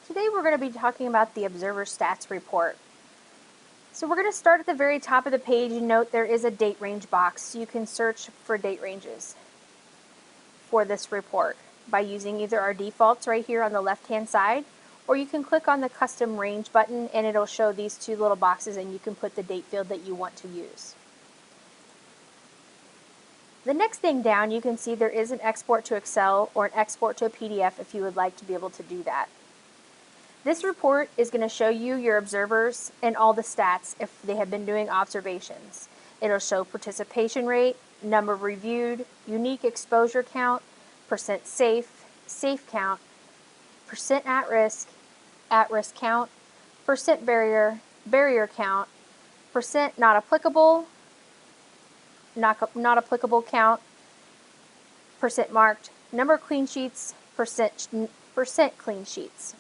Today we're going to be talking about the Observer Stats Report. So we're going to start at the very top of the page and note there is a date range box, so you can search for date ranges for this report by using either our defaults right here on the left hand side, or you can click on the custom range button and it'll show these two little boxes and you can put the date field that you want to use. The next thing down, you can see there is an export to Excel or an export to a PDF if you would like to be able to do that. This report is going to show you your observers and all the stats if they have been doing observations. It'll show participation rate, number reviewed, unique exposure count, percent safe, safe count, percent at risk count, percent barrier, barrier count, percent not applicable count, percent marked, number of clean sheets, percent clean sheets.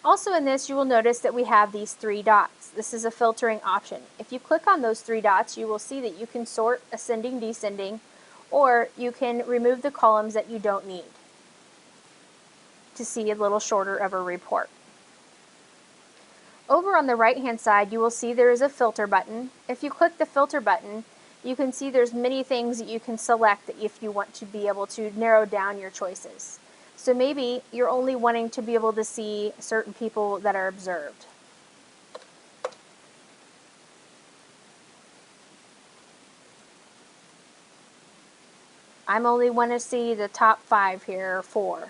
Also in this, you will notice that we have these three dots. This is a filtering option. If you click on those three dots, you will see that you can sort ascending, descending, or you can remove the columns that you don't need to see a little shorter of a report. Over on the right hand side, you will see there is a filter button. If you click the filter button, you can see there's many things that you can select if you want to be able to narrow down your choices. So maybe you're only wanting to be able to see certain people that are observed. I'm only want to see the top 5 here, or 4.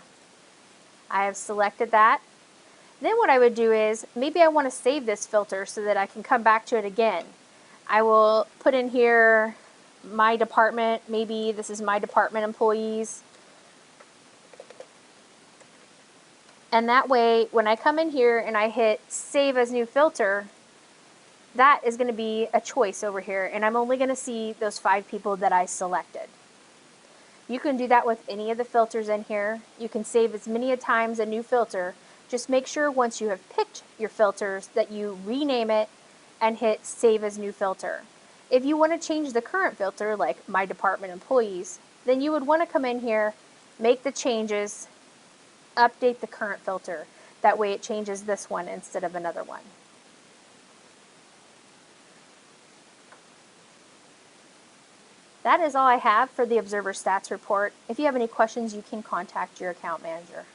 I have selected that. Then what I would do is, maybe I want to save this filter so that I can come back to it again. I will put in here my department. Maybe this is my department employees. And that way, when I come in here and I hit Save as New Filter, that is going to be a choice over here, and I'm only going to see those 5 people that I selected. You can do that with any of the filters in here. You can save as many times a new filter. Just make sure once you have picked your filters that you rename it and hit Save as New Filter. If you want to change the current filter, like My Department Employees, then you would want to come in here, make the changes, update the current filter. That way it changes this one instead of another one. That is all I have for the Observer Stats Report. If you have any questions, you can contact your account manager.